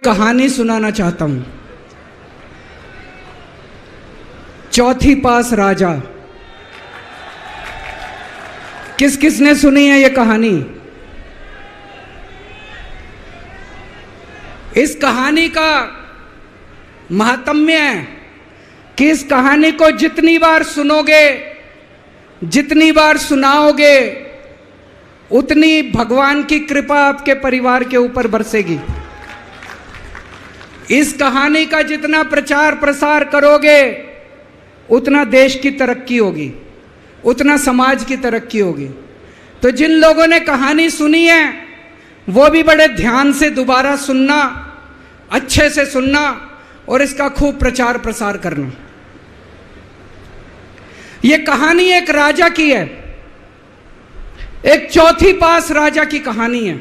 कहानी सुनाना चाहता हूं। चौथी पास राजा। किस किसने सुनी है ये कहानी? इस कहानी का महात्म्य है कि इस कहानी को जितनी बार सुनोगे, जितनी बार सुनाओगे, उतनी भगवान की कृपा आपके परिवार के ऊपर बरसेगी। इस कहानी का जितना प्रचार प्रसार करोगे, उतना देश की तरक्की होगी, उतना समाज की तरक्की होगी। तो जिन लोगों ने कहानी सुनी है वो भी बड़े ध्यान से दोबारा सुनना, अच्छे से सुनना और इसका खूब प्रचार प्रसार करना। ये कहानी एक राजा की है, एक चौथी पास राजा की कहानी है,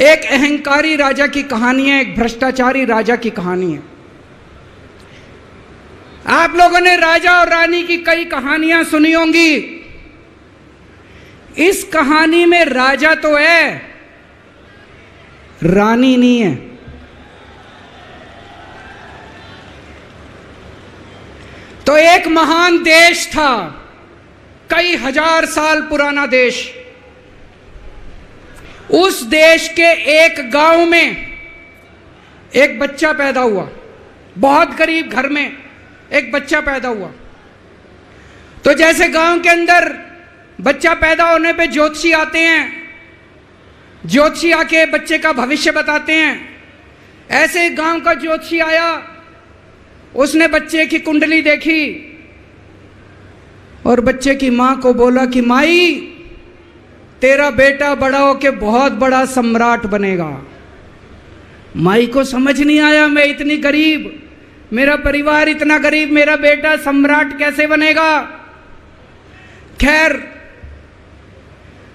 एक अहंकारी राजा की कहानी है, एक भ्रष्टाचारी राजा की कहानी है। आप लोगों ने राजा और रानी की कई कहानियां सुनी होंगी। इस कहानी में राजा तो है, रानी नहीं है। तो एक महान देश था, कई हजार साल पुराना देश। उस देश के एक गांव में एक बच्चा पैदा हुआ, बहुत गरीब घर में एक बच्चा पैदा हुआ। तो जैसे गांव के अंदर बच्चा पैदा होने पे ज्योतिषी आते हैं, ज्योतिषी आके बच्चे का भविष्य बताते हैं, ऐसे गांव का ज्योतिषी आया। उसने बच्चे की कुंडली देखी और बच्चे की मां को बोला कि माई, तेरा बेटा बड़ा होके बहुत बड़ा सम्राट बनेगा। माई को समझ नहीं आया, मैं इतनी गरीब, मेरा परिवार इतना गरीब, मेरा बेटा सम्राट कैसे बनेगा। खैर,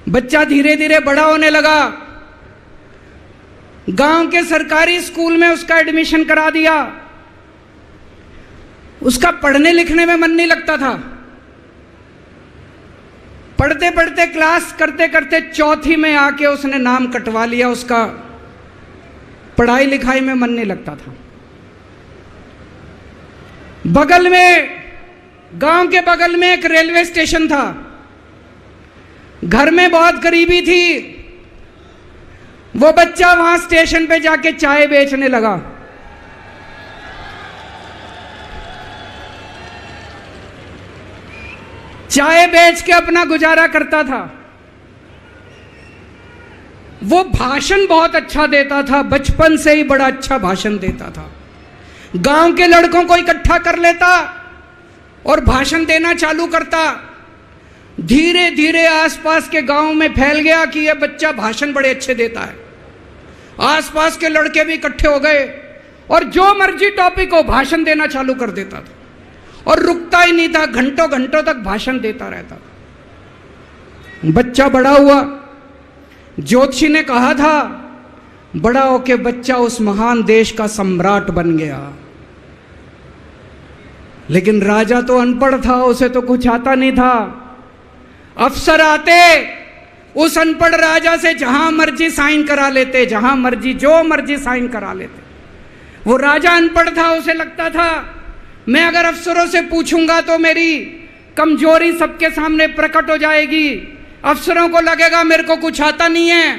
बच्चा धीरे धीरे बड़ा होने लगा। गांव के सरकारी स्कूल में उसका एडमिशन करा दिया। उसका पढ़ने लिखने में मन नहीं लगता था। पढ़ते पढ़ते, क्लास करते करते चौथी में आके उसने नाम कटवा लिया। उसका पढ़ाई लिखाई में मन नहीं लगता था। बगल में, गांव के बगल में एक रेलवे स्टेशन था। घर में बहुत गरीबी थी। वो बच्चा वहां स्टेशन पे जाके चाय बेचने लगा। चाय बेच के अपना गुजारा करता था। वो भाषण बहुत अच्छा देता था, बचपन से ही बड़ा अच्छा भाषण देता था। गांव के लड़कों को इकट्ठा कर लेता और भाषण देना चालू करता। धीरे धीरे आसपास के गांव में फैल गया कि यह बच्चा भाषण बड़े अच्छे देता है। आसपास के लड़के भी इकट्ठे हो गए और जो मर्जी टॉपिक हो भाषण देना चालू कर देता था और रुकता ही नहीं था, घंटों घंटों तक भाषण देता रहता था। बच्चा बड़ा हुआ। ज्योतिषी ने कहा था बड़ा होके बच्चा उस महान देश का सम्राट बन गया। लेकिन राजा तो अनपढ़ था, उसे तो कुछ आता नहीं था। अफसर आते, उस अनपढ़ राजा से जहां मर्जी साइन करा लेते, जहां मर्जी जो मर्जी साइन करा लेते। वो राजा अनपढ़ था, उसे लगता था मैं अगर अफसरों से पूछूंगा तो मेरी कमजोरी सबके सामने प्रकट हो जाएगी। अफसरों को लगेगा मेरे को कुछ आता नहीं है।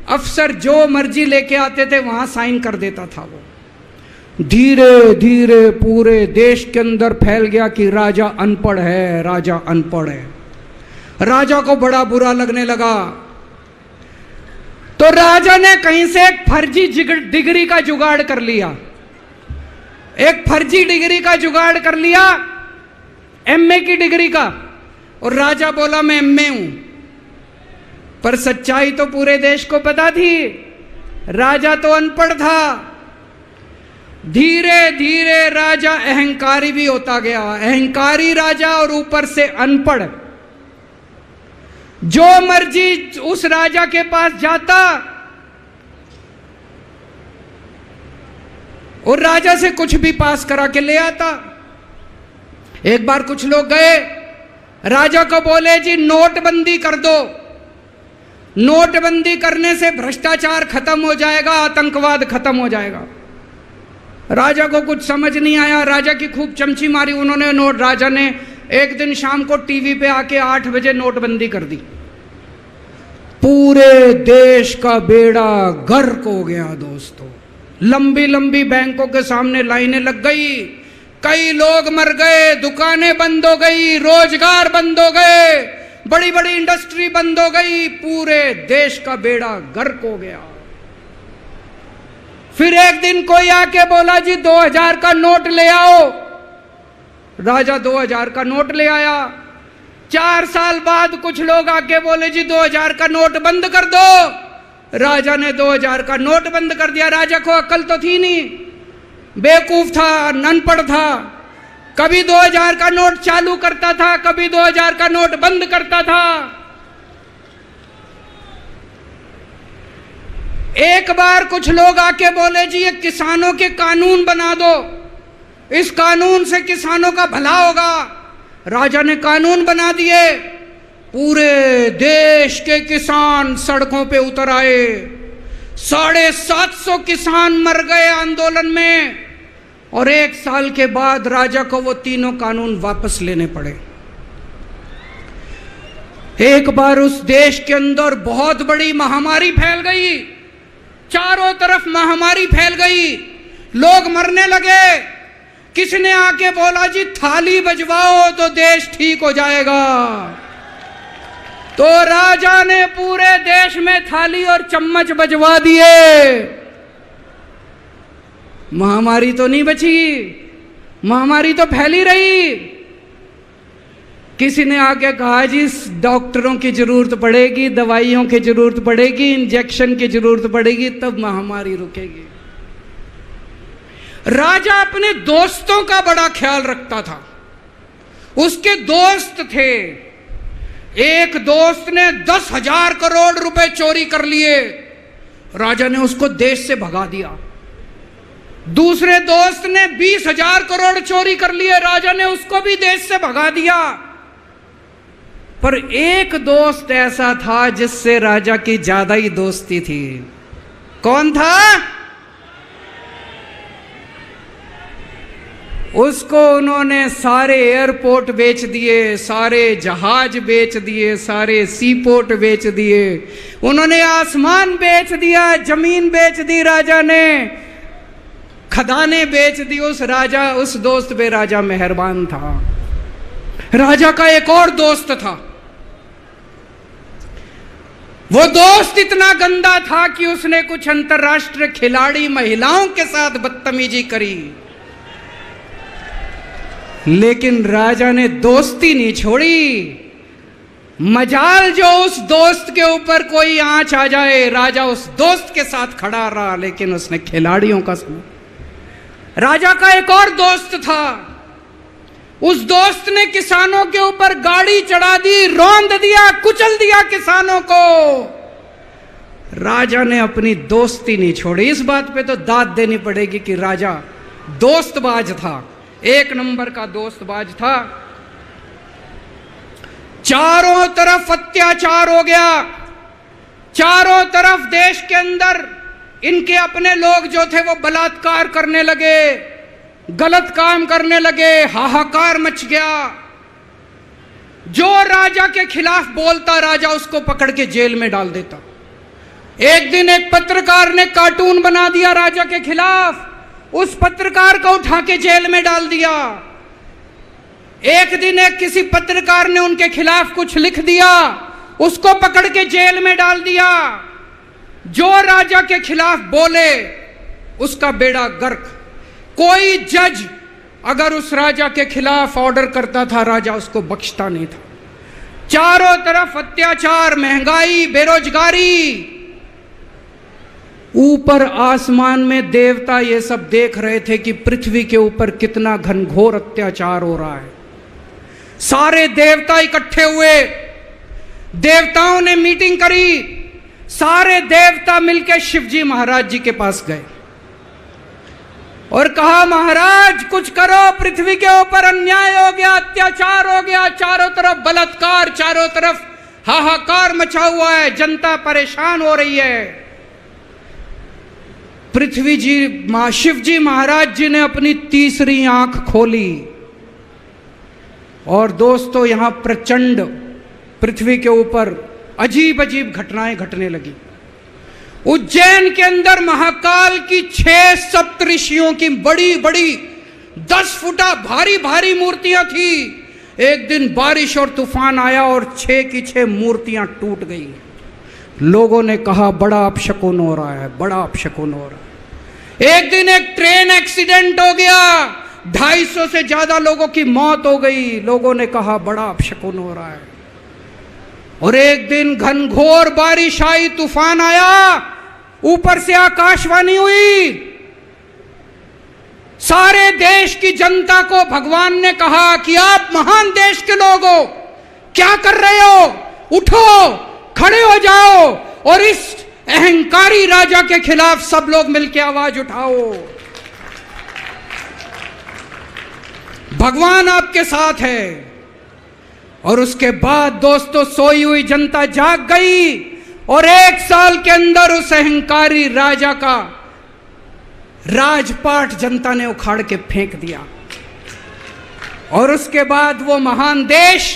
अफसर जो मर्जी लेके आते थे वहां साइन कर देता था। वो धीरे धीरे पूरे देश के अंदर फैल गया कि राजा अनपढ़ है, राजा अनपढ़ है। राजा को बड़ा बुरा लगने लगा। तो राजा ने कहीं से एक फर्जी डिग्री का जुगाड़ कर लिया। एक फर्जी डिग्री का जुगाड़ कर लिया, एमए की डिग्री का। और राजा बोला मैं एमए हूं। पर सच्चाई तो पूरे देश को पता थी, राजा तो अनपढ़ था। धीरे धीरे राजा अहंकारी भी होता गया। अहंकारी राजा और ऊपर से अनपढ़। जो मर्जी उस राजा के पास जाता और राजा से कुछ भी पास करा के ले आता। एक बार कुछ लोग गए, राजा को बोले जी नोटबंदी कर दो। नोटबंदी करने से भ्रष्टाचार खत्म हो जाएगा, आतंकवाद खत्म हो जाएगा। राजा को कुछ समझ नहीं आया, राजा की खूब चमची मारी उन्होंने। राजा ने एक दिन शाम को टीवी पे आके 8 बजे नोटबंदी कर दी। पूरे देश का बेड़ा गर्क हो गया दोस्तों। लंबी लंबी बैंकों के सामने लाइनें लग गई, कई लोग मर गए, दुकानें बंद हो गई, रोजगार बंद हो गए, बड़ी बड़ी इंडस्ट्री बंद हो गई, पूरे देश का बेड़ा गर्क हो गया। फिर एक दिन कोई आके बोला जी 2000 का नोट ले आओ। राजा 2000 का नोट ले आया। 4 साल बाद कुछ लोग आके बोले जी 2000 का नोट बंद कर दो। राजा ने 2000 का नोट बंद कर दिया। राजा को अक्ल तो थी नहीं, बेवकूफ था, अनपढ़ था। कभी 2000 का नोट चालू करता था, कभी 2000 का नोट बंद करता था। एक बार कुछ लोग आके बोले जी ये किसानों के कानून बना दो, इस कानून से किसानों का भला होगा। राजा ने कानून बना दिए। पूरे देश के किसान सड़कों पे उतर आए। 750 किसान मर गए आंदोलन में, और 1 साल के बाद राजा को वो तीनों कानून वापस लेने पड़े। एक बार उस देश के अंदर बहुत बड़ी महामारी फैल गई, चारों तरफ महामारी फैल गई, लोग मरने लगे। किसी ने आके बोला जी थाली बजवाओ तो देश ठीक हो जाएगा। तो राजा ने पूरे देश में थाली और चम्मच बजवा दिए। महामारी तो नहीं बची, महामारी तो फैली रही। किसी ने आके कहा जी डॉक्टरों की जरूरत पड़ेगी, दवाइयों की जरूरत पड़ेगी, इंजेक्शन की जरूरत पड़ेगी, तब महामारी रुकेगी। राजा अपने दोस्तों का बड़ा ख्याल रखता था। उसके दोस्त थे। एक दोस्त ने 10,000 करोड़ रुपए चोरी कर लिए, राजा ने उसको देश से भगा दिया। दूसरे दोस्त ने 20,000 करोड़ चोरी कर लिए, राजा ने उसको भी देश से भगा दिया। पर एक दोस्त ऐसा था जिससे राजा की ज्यादा ही दोस्ती थी। कौन था? उसको उन्होंने सारे एयरपोर्ट बेच दिए, सारे जहाज बेच दिए, सारे सीपोर्ट बेच दिए, उन्होंने आसमान बेच दिया, जमीन बेच दी, राजा ने खदानें बेच दी। उस दोस्त पे राजा मेहरबान था। राजा का एक और दोस्त था। वो दोस्त इतना गंदा था कि उसने कुछ अंतर्राष्ट्रीय खिलाड़ी महिलाओं के साथ बदतमीजी करी, लेकिन राजा ने दोस्ती नहीं छोड़ी। मजाल जो उस दोस्त के ऊपर कोई आंच आ जाए, राजा उस दोस्त के साथ खड़ा रहा, लेकिन उसने खिलाड़ियों का सुना। राजा का एक और दोस्त था। उस दोस्त ने किसानों के ऊपर गाड़ी चढ़ा दी, रौंद दिया, कुचल दिया किसानों को। राजा ने अपनी दोस्ती नहीं छोड़ी। इस बात पे तो दाद देनी पड़ेगी कि राजा दोस्तबाज था, एक नंबर का दोस्तबाज था। चारों तरफ अत्याचार हो गया, चारों तरफ देश के अंदर इनके अपने लोग जो थे वो बलात्कार करने लगे, गलत काम करने लगे, हाहाकार मच गया। जो राजा के खिलाफ बोलता, राजा उसको पकड़ के जेल में डाल देता। एक दिन एक पत्रकार ने कार्टून बना दिया राजा के खिलाफ, उस पत्रकार को उठा के जेल में डाल दिया। एक दिन एक किसी पत्रकार ने उनके खिलाफ कुछ लिख दिया, उसको पकड़ के जेल में डाल दिया। जो राजा के खिलाफ बोले उसका बेड़ा गर्क। कोई जज अगर उस राजा के खिलाफ ऑर्डर करता था, राजा उसको बख्शता नहीं था। चारों तरफ अत्याचार, महंगाई, बेरोजगारी। ऊपर आसमान में देवता ये सब देख रहे थे कि पृथ्वी के ऊपर कितना घनघोर अत्याचार हो रहा है। सारे देवता इकट्ठे हुए, देवताओं ने मीटिंग करी। सारे देवता मिलकर शिवजी महाराज जी के पास गए और कहा, महाराज कुछ करो, पृथ्वी के ऊपर अन्याय हो गया, अत्याचार हो गया, चारों तरफ बलात्कार, चारों तरफ हाहाकार मचा हुआ है, जनता परेशान हो रही है। पृथ्वी जी शिव जी महाराज जी ने अपनी तीसरी आंख खोली और दोस्तों यहां प्रचंड पृथ्वी के ऊपर अजीब अजीब घटनाएं घटने लगी। उज्जैन के अंदर महाकाल की 6 सप्तऋषियों की बड़ी बड़ी 10 फुटा भारी भारी मूर्तियां थी। एक दिन बारिश और तूफान आया और 6 की 6 मूर्तियां टूट गई। लोगों ने कहा बड़ा अपशकुन हो रहा है, बड़ा अपशकुन हो रहा है। एक दिन एक ट्रेन एक्सीडेंट हो गया, 250 से ज्यादा लोगों की मौत हो गई। लोगों ने कहा बड़ा अपशकुन हो रहा है। और एक दिन घनघोर बारिश आई, तूफान आया, ऊपर से आकाशवाणी हुई, सारे देश की जनता को भगवान ने कहा कि आप महान देश के लोग हो, क्या कर रहे हो, उठो, खड़े हो जाओ और इस अहंकारी राजा के खिलाफ सब लोग मिलकर आवाज उठाओ। भगवान आपके साथ है। और उसके बाद दोस्तों सोई हुई जनता जाग गई और 1 साल के अंदर उस अहंकारी राजा का राजपाट जनता ने उखाड़ के फेंक दिया। और उसके बाद वो महान देश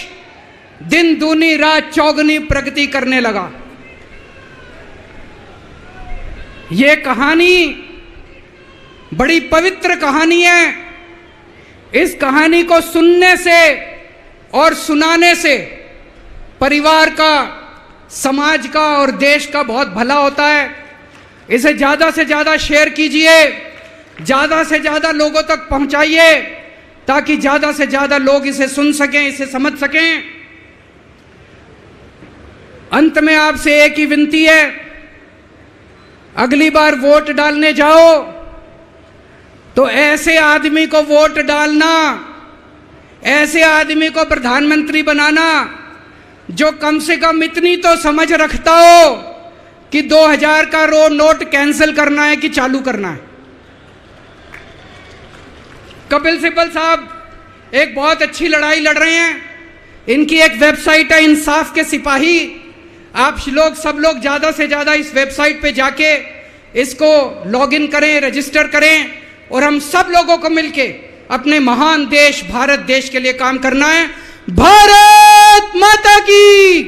दिन दूनी रात चौगुनी प्रगति करने लगा। ये कहानी बड़ी पवित्र कहानी है। इस कहानी को सुनने से और सुनाने से परिवार का, समाज का और देश का बहुत भला होता है। इसे ज़्यादा से ज़्यादा शेयर कीजिए, ज़्यादा से ज़्यादा लोगों तक पहुंचाइए ताकि ज़्यादा से ज़्यादा लोग इसे सुन सकें, इसे समझ सकें। अंत में आपसे एक ही विनती है, अगली बार वोट डालने जाओ तो ऐसे आदमी को वोट डालना, ऐसे आदमी को प्रधानमंत्री बनाना जो कम से कम इतनी तो समझ रखता हो कि 2000 का नोट कैंसिल करना है कि चालू करना है। कपिल सिब्बल साहब एक बहुत अच्छी लड़ाई लड़ रहे हैं। इनकी एक वेबसाइट है इंसाफ के सिपाही। आप लोग सब लोग ज़्यादा से ज़्यादा इस वेबसाइट पे जाके इसको लॉगिन करें, रजिस्टर करें और हम सब लोगों को मिलके अपने महान देश भारत देश के लिए काम करना है। भारत माता की